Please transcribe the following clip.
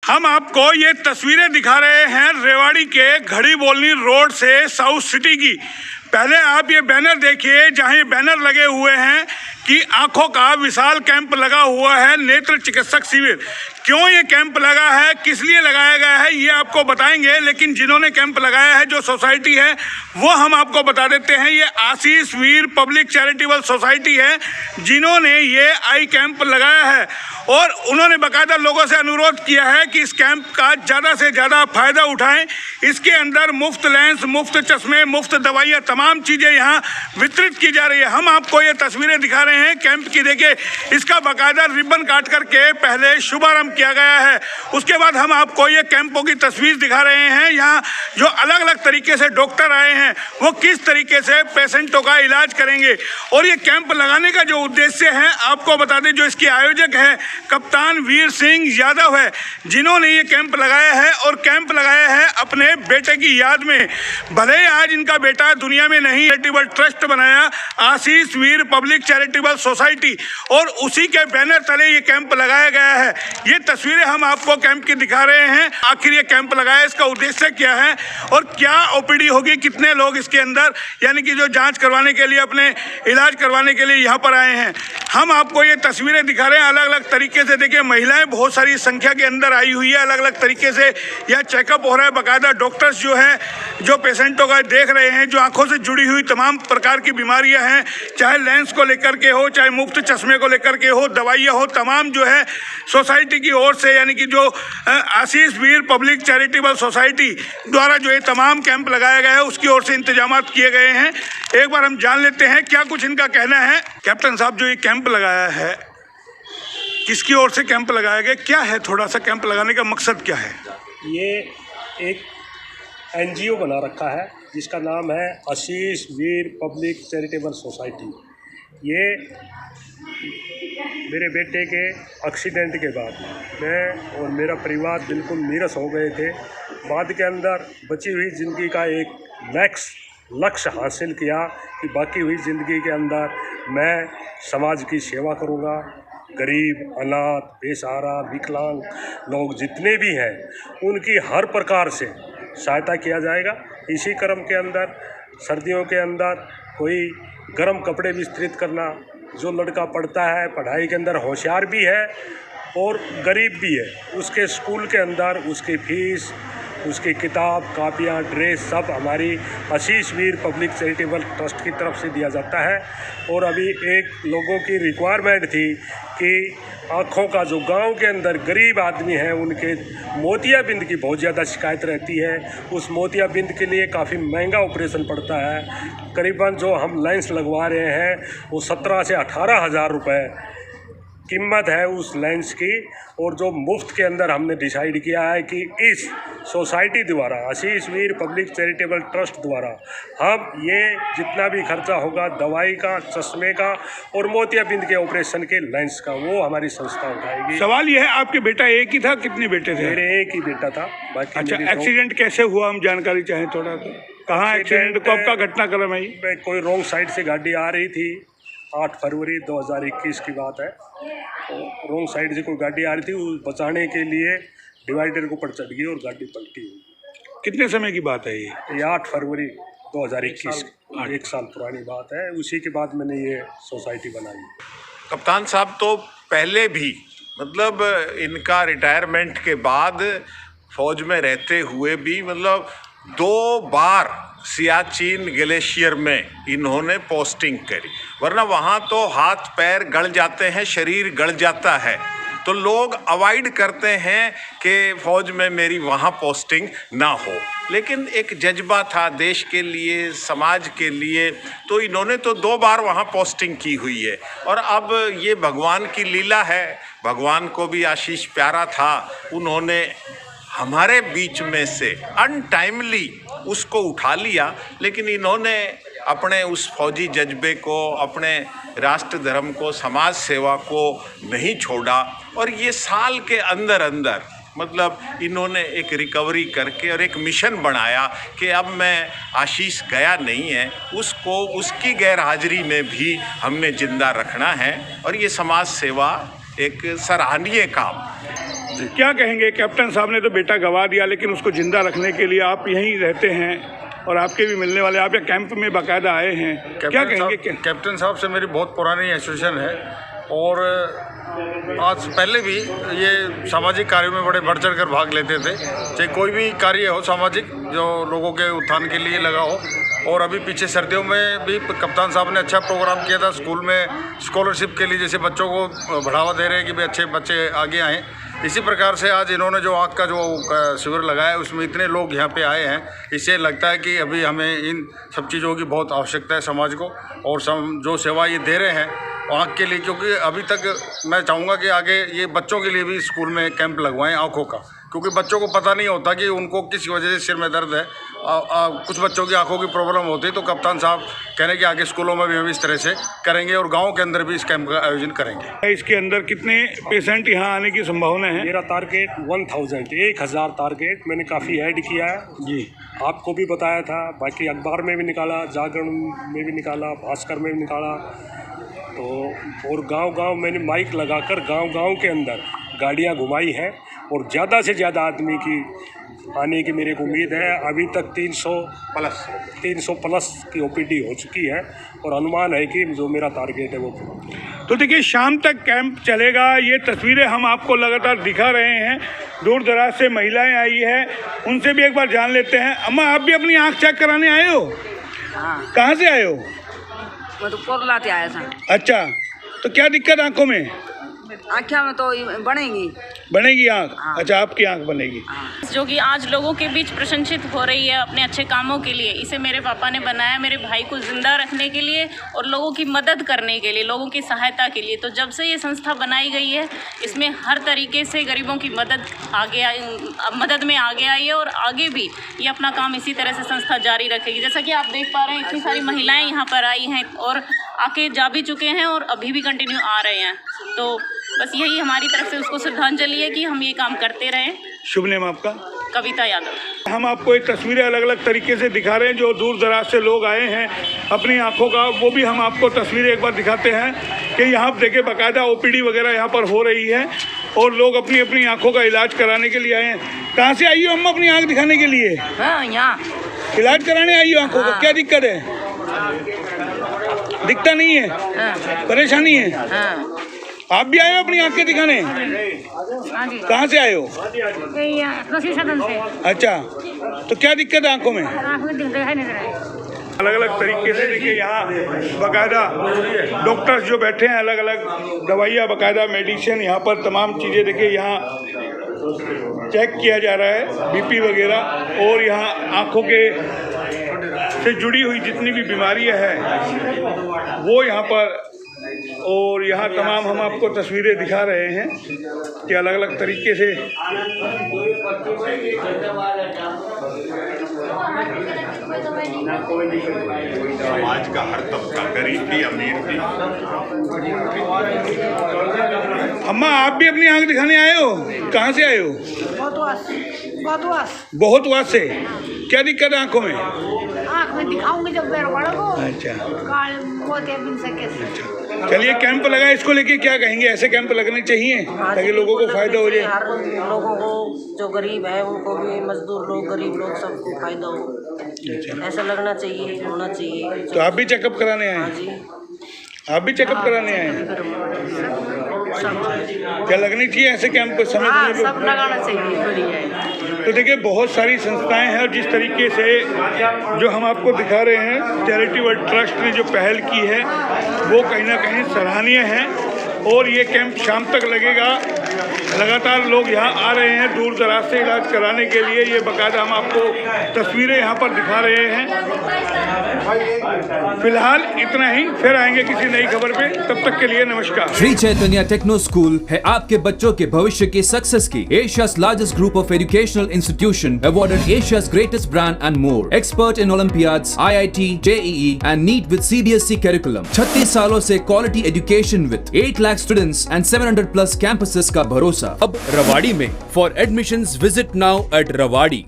हम आपको ये तस्वीरें दिखा रहे हैं रेवाड़ी के घड़ी बोलनी रोड से साउथ सिटी की। पहले आप ये बैनर देखिए, जहाँ ये बैनर लगे हुए हैं कि आंखों का विशाल कैंप लगा हुआ है, नेत्र चिकित्सक शिविर। क्यों ये कैंप लगा है, किस लिए लगाया गया है, ये आपको बताएंगे। लेकिन जिन्होंने कैंप लगाया है, जो सोसाइटी है, वो हम आपको बता देते हैं। ये आशीष वीर पब्लिक चैरिटेबल सोसाइटी है जिन्होंने ये आई कैंप लगाया है, और उन्होंने बाकायदा लोगों से अनुरोध किया है कि इस कैंप का ज़्यादा से ज़्यादा फ़ायदा उठाएं। इसके अंदर मुफ्त लेंस, मुफ्त चश्मे, मुफ्त दवाइयाँ, तमाम चीज़ें यहाँ वितरित की जा रही है। हम आपको ये तस्वीरें दिखा रहे हैं कैंप की। देखिए, इसका बाकायदा रिबन काट करके पहले शुभारंभ किया गया है। उसके बाद हम आपको ये कैंपों की तस्वीर दिखा रहे हैं। यहाँ जो अलग अलग तरीके से डॉक्टर आए हैं, वो किस तरीके से पेशेंटों का इलाज करेंगे। और ये कैंप लगाने का जो उद्देश्य है, आपको बता दें, जो इसके आयोजक हैं कप्तान वीर सिंह यादव है, जिन्होंने ये कैंप लगाया है। और कैंप लगाया है अपने बेटे की याद में। भले ही आज इनका बेटा दुनिया में नहीं, चैरिटेबल ट्रस्ट बनाया आशीष वीर पब्लिक चैरिटेबल सोसाइटी, और उसी के बैनर तले ये कैंप लगाया गया है। ये तस्वीरें हम आपको कैंप की दिखा रहे हैं। आखिर ये कैंप लगाया, इसका उद्देश्य क्या है और क्या ओपीडी होगी, कितने लोग इसके अंदर, यानी कि जो जांच करवाने के लिए, अपने इलाज करवाने के लिए यहाँ पर आए हैं। हम आपको ये तस्वीरें दिखा रहे हैं अलग अलग तरीके से। देखिए, महिलाएं बहुत सारी संख्या के अंदर आई हुई है, अलग अलग तरीके से यह चेकअप हो रहा है। बाकायदा डॉक्टर्स जो है, जो पेशेंटों का देख रहे हैं, जो आंखों से जुड़ी हुई तमाम प्रकार की बीमारियां हैं, चाहे लेंस को लेकर के हो, चाहे मुफ्त चश्मे को लेकर के हो, दवाइयाँ हो, तमाम जो है सोसाइटी की ओर से, यानी कि जो आशीष वीर पब्लिक चैरिटेबल सोसाइटी द्वारा जो ये तमाम कैंप लगाया गया है, उसकी ओर से इंतजाम किए गए हैं। एक बार हम जान लेते हैं क्या कुछ इनका कहना है। कैप्टन साहब, जो ये कैंप लगाया है, किसकी ओर से कैंप लगाया गया, क्या है, थोड़ा सा कैंप लगाने का मकसद क्या है? ये एक एनजीओ बना रखा है जिसका नाम है आशीष वीर पब्लिक चैरिटेबल सोसाइटी। ये मेरे बेटे के एक्सीडेंट के बाद मैं और मेरा परिवार बिल्कुल नीरस हो गए थे। बाद के अंदर बची हुई ज़िंदगी का एक लक्ष्य हासिल किया कि बाकी हुई ज़िंदगी के अंदर मैं समाज की सेवा करूँगा। गरीब, अनाथ, बेसहारा, विकलांग लोग जितने भी हैं, उनकी हर प्रकार से सहायता किया जाएगा। इसी क्रम के अंदर सर्दियों के अंदर कोई गर्म कपड़े विस्तृत करना, जो लड़का पढ़ता है, पढ़ाई के अंदर होशियार भी है और गरीब भी है, उसके स्कूल के अंदर उसकी फीस, उसकी किताब, कापियाँ, ड्रेस सब हमारी आशीष वीर पब्लिक चैरिटेबल ट्रस्ट की तरफ से दिया जाता है। और अभी एक लोगों की रिक्वायरमेंट थी कि आँखों का, जो गांव के अंदर गरीब आदमी हैं, उनके मोतियाबिंद की बहुत ज़्यादा शिकायत रहती है। उस मोतियाबिंद के लिए काफ़ी महंगा ऑपरेशन पड़ता है। करीबन जो हम लेंस लगवा रहे हैं वो 17 से 18 हज़ार रुपये कीमत है उस लेंस की। और जो मुफ्त के अंदर हमने डिसाइड किया है कि इस सोसाइटी द्वारा, आशीष वीर पब्लिक चैरिटेबल ट्रस्ट द्वारा, हम ये जितना भी खर्चा होगा दवाई का, चश्मे का और मोतियाबिंद के ऑपरेशन के लेंस का, वो हमारी संस्था उठाएगी। सवाल ये है, आपके बेटा एक ही था, कितने बेटे थे? मेरे एक ही बेटा था। बाकी अच्छा, एक्सीडेंट कैसे हुआ, हम जानकारी चाहें थोड़ा तो। कहाँ एक्सीडेंट, कब का घटनाक्रम है? कोई रॉन्ग साइड से गाड़ी आ रही थी, 8 फरवरी 2021 की बात है। तो रॉन्ग साइड से कोई गाड़ी आ रही थी, वो बचाने के लिए डिवाइडर के ऊपर चढ़ गई और गाड़ी पलटी हुई। कितने समय की बात है ये? 8 फरवरी 2021, 1 साल पुरानी बात है। उसी के बाद मैंने ये सोसाइटी बनाई। कप्तान साहब तो पहले भी, मतलब इनका रिटायरमेंट के बाद फौज में रहते हुए भी, मतलब 2 बार सियाचिन ग्लेशियर में इन्होंने पोस्टिंग करी। वरना वहाँ तो हाथ पैर गड़ जाते हैं, शरीर गड़ जाता है, तो लोग अवॉइड करते हैं कि फ़ौज में मेरी वहाँ पोस्टिंग ना हो। लेकिन एक जज्बा था देश के लिए, समाज के लिए, तो इन्होंने तो 2 बार वहाँ पोस्टिंग की हुई है। और अब ये भगवान की लीला है, भगवान को भी आशीष प्यारा था, उन्होंने हमारे बीच में से अनटाइमली उसको उठा लिया। लेकिन इन्होंने अपने उस फौजी जज्बे को, अपने राष्ट्र धर्म को, समाज सेवा को नहीं छोड़ा। और ये साल के अंदर अंदर, मतलब इन्होंने एक रिकवरी करके और एक मिशन बनाया कि अब मैं, आशीष गया नहीं है, उसको उसकी गैर हाजिरी में भी हमने जिंदा रखना है। और ये समाज सेवा एक सराहनीय काम। क्या कहेंगे, कैप्टन साहब ने तो बेटा गंवा दिया, लेकिन उसको जिंदा रखने के लिए आप यहीं रहते हैं और आपके भी मिलने वाले, आप या कैंप में बाकायदा आए हैं, क्या कहेंगे? कैप्टन साहब से मेरी बहुत पुरानी एसोसिएशन है और आज पहले भी ये सामाजिक कार्यों में बड़े बढ़ चढ़ कर भाग लेते थे, चाहे कोई भी कार्य हो सामाजिक जो लोगों के उत्थान के लिए लगा हो। और अभी पीछे सर्दियों में भी कप्तान साहब ने अच्छा प्रोग्राम किया था स्कूल में स्कॉलरशिप के लिए, जैसे बच्चों को बढ़ावा दे रहे हैं कि भाई अच्छे बच्चे आगे आएँ। इसी प्रकार से आज इन्होंने जो आँख का जो शिविर लगाया है उसमें इतने लोग यहाँ पे आए हैं, इससे लगता है कि अभी हमें इन सब चीज़ों की बहुत आवश्यकता है समाज को, और जो सेवा ये दे रहे हैं आँख के लिए, क्योंकि अभी तक मैं चाहूँगा कि आगे ये बच्चों के लिए भी स्कूल में कैंप लगवाएं आँखों का, क्योंकि बच्चों को पता नहीं होता कि उनको किस वजह से सिर में दर्द है। कुछ बच्चों की आंखों की प्रॉब्लम होती है, तो कप्तान साहब कह रहे हैं कि आगे स्कूलों में भी हम इस तरह से करेंगे और गाँव के अंदर भी इस कैंप का आयोजन करेंगे। इसके अंदर कितने पेशेंट यहाँ आने की संभावना है? मेरा टारगेट 1000 टारगेट मैंने काफ़ी ऐड किया है जी, आपको भी बताया था, बाकी अखबार में भी निकाला, जागरण में भी निकाला, भास्कर में भी निकाला। तो और गांव-गांव मैंने माइक लगाकर गांव-गांव के अंदर गाड़ियां घुमाई हैं और ज़्यादा से ज़्यादा आदमी की आने की मेरे को उम्मीद है। अभी तक 300 प्लस की ओपीडी हो चुकी है और अनुमान है कि जो मेरा टारगेट है वो। तो देखिए शाम तक कैंप चलेगा। ये तस्वीरें हम आपको लगातार दिखा रहे हैं, दूर दराज से महिलाएं आई है, उनसे भी एक बार जान लेते हैं। अम्मा, आप भी अपनी आँख चेक कराने आए हो? हाँ, कहाँ से आए हो? मैं तो कोरला से आया था। अच्छा, तो क्या दिक्कत आंखों में? आँखें में तो बनेगी आँख? हाँ। अच्छा, आपकी आँख बनेगी। जो कि आज लोगों के बीच प्रशंसित हो रही है अपने अच्छे कामों के लिए। इसे मेरे पापा ने बनाया मेरे भाई को जिंदा रखने के लिए और लोगों की मदद करने के लिए, लोगों की सहायता के लिए। तो जब से ये संस्था बनाई गई है, इसमें हर तरीके से गरीबों की मदद में आगे आई है और आगे भी ये अपना काम इसी तरह से संस्था जारी रखेगी। जैसा कि आप देख पा रहे हैं, इतनी सारी महिलाएँ यहाँ पर आई हैं और आके जा भी चुके हैं और अभी भी कंटिन्यू आ रहे हैं। तो बस यही हमारी तरफ से उसको श्रद्धांजलि है कि हम ये काम करते रहें। शुभ नाम आपका? कविता यादव। हम आपको एक तस्वीरें अलग अलग तरीके से दिखा रहे हैं, जो दूर दराज से लोग आए हैं अपनी आंखों का, वो भी हम आपको तस्वीरें एक बार दिखाते हैं कि यहाँ पर देखिए बाकायदा ओपीडी वगैरह यहाँ पर हो रही है और लोग अपनी अपनी आंखों का इलाज कराने के लिए आए हैं। कहाँ से आई हो अम्मा अपनी आँख दिखाने के लिए? हाँ, यहाँ इलाज कराने आई हो आंखों का? क्या दिक्कत है? दिखता नहीं है? परेशानी है? हाँ। आप भी आए हो अपनी आंखें दिखाने? हाँ जी। कहाँ से आए हो? कृषि सदन से। अच्छा, तो क्या दिक्कत है आंखों में? आँख में दिखाई नहीं दे रहा है। अलग अलग तरीके से देखिए यहाँ बाकायदा डॉक्टर्स जो बैठे हैं, अलग अलग दवाइयाँ, बाकायदा मेडिसिन, यहाँ पर तमाम चीज़ें देखिए यहाँ चेक किया जा रहा है, बीपी वगैरह, और यहाँ आँखों के से जुड़ी हुई जितनी भी बीमारियाँ हैं वो यहाँ पर, और यहाँ तमाम हम आपको तस्वीरें दिखा रहे हैं कि अलग अलग तरीके से समाज का हर तबका, गरीब भी अमीर भी। अम्मा, आप भी अपनी आँख दिखाने आए हो? कहाँ से आए हो? बहुत वास से। क्या दिक्कत है आँखों में? आँख में दिखाऊंगी जब मेरा बड़ा को। अच्छा, मोते बिन सके। चलिए कैंप लगा, इसको लेके क्या कहेंगे? ऐसे कैंप लगने चाहिए ताकि लोगों को फायदा हो जाए। हर लोगों को जो गरीब है उनको भी, मजदूर लोग, गरीब लोग, सबको फायदा हो। ऐसा लगना चाहिए, होना चाहिए। तो आप भी चेकअप कराने आए हाँ हैं? जी। आप भी चेकअप कराने आए हैं? क्या लगनी चाहिए ऐसे कैंप समय हाँ, समय सब पे? लगाना चाहिए, बढ़िया है। तो देखिए बहुत सारी संस्थाएं हैं और जिस तरीके से जो हम आपको दिखा रहे हैं, चैरिटेबल ट्रस्ट ने जो पहल की है वो कहीं ना कहीं सराहनीय है। और ये कैंप शाम तक लगेगा। लगातार लोग यहाँ आ रहे हैं दूर दराज से इलाज कराने के लिए। ये बाकायदा हम आपको तस्वीरें यहाँ पर दिखा रहे हैं। फिलहाल इतना ही, फिर आएंगे किसी नई खबर पे, तब तक के लिए नमस्कार। श्री चैतन्य टेक्नो स्कूल है आपके बच्चों के भविष्य की सक्सेस की एशिया's largest group of educational institution, awarded Asia's greatest brand and more. Expert in Olympiads, IIT, JEE and NEET with CBSE curriculum. 36 सालों से quality education with 8 lakh students and 700 plus campuses का भरोसा अब रवाड़ी में। For admissions visit now at Rawadi.